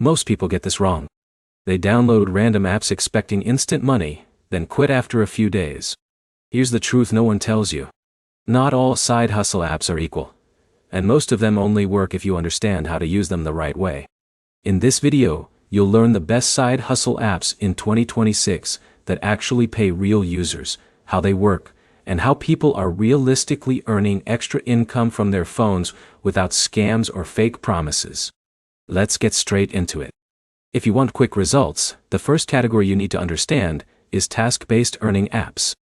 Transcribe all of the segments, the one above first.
Most people get this wrong. They download random apps expecting instant money, then quit after a few days. Here's the truth no one tells you. Not all side hustle apps are equal, and most of them only work if you understand how to use them the right way. In this video, you'll learn the best side hustle apps in 2026 that actually pay real users, how they work, and how people are realistically earning extra income from their phones without scams or fake promises. Let's get straight into it. If you want quick results, the first category you need to understand is task-based earning apps.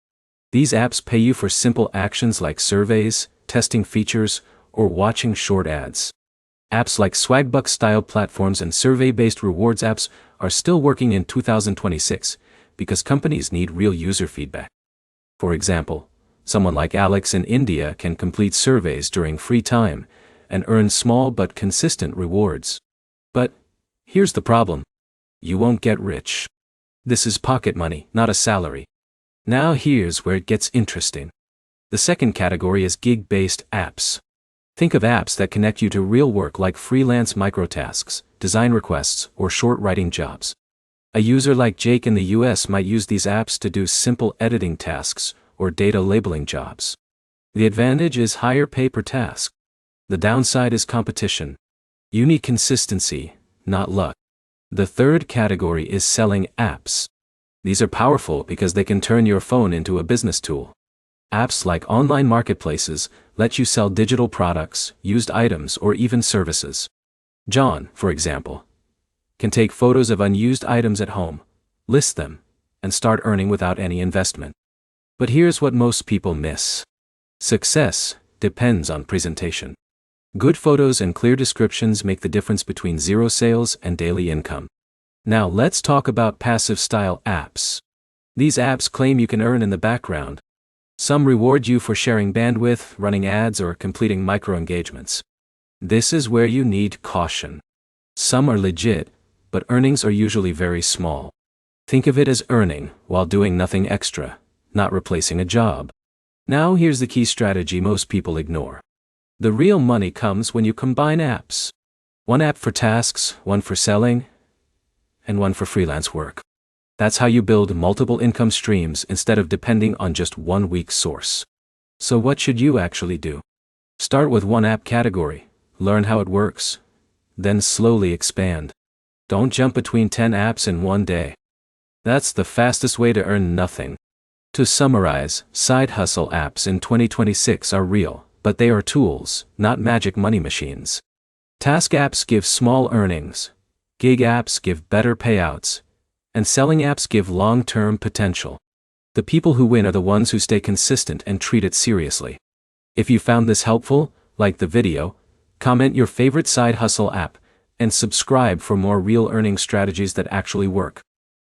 These apps pay you for simple actions like surveys, testing features, or watching short ads. Apps like Swagbucks-style platforms and survey-based rewards apps are still working in 2026 because companies need real user feedback. For example, someone like Alex in India can complete surveys during free time and earn small but consistent rewards. But here's the problem. You won't get rich. This is pocket money, not a salary. Now here's where it gets interesting. The second category is gig-based apps. Think of apps that connect you to real work like freelance microtasks, design requests, or short writing jobs. A user like Jake in the US might use these apps to do simple editing tasks or data labeling jobs. The advantage is higher pay per task. The downside is competition. You need consistency, not luck. The third category is selling apps. These are powerful because they can turn your phone into a business tool. Apps like online marketplaces let you sell digital products, used items, or even services. John, for example, can take photos of unused items at home, list them, and start earning without any investment. But here's what most people miss. Success depends on presentation. Good photos and clear descriptions make the difference between zero sales and daily income. Now let's talk about passive-style apps. These apps claim you can earn in the background. Some reward you for sharing bandwidth, running ads, or completing micro-engagements. This is where you need caution. Some are legit, but earnings are usually very small. Think of it as earning while doing nothing extra, not replacing a job. Now here's the key strategy most people ignore. The real money comes when you combine apps. One app for tasks, one for selling, and one for freelance work. That's how you build multiple income streams instead of depending on just one weak source. So what should you actually do? Start with one app category, learn how it works, then slowly expand. Don't jump between 10 apps in one day. That's the fastest way to earn nothing. To summarize, side hustle apps in 2026 are real, but they are tools, not magic money machines. Task apps give small earnings, gig apps give better payouts, and selling apps give long-term potential. The people who win are the ones who stay consistent and treat it seriously. If you found this helpful, like the video, comment your favorite side hustle app, and subscribe for more real earning strategies that actually work.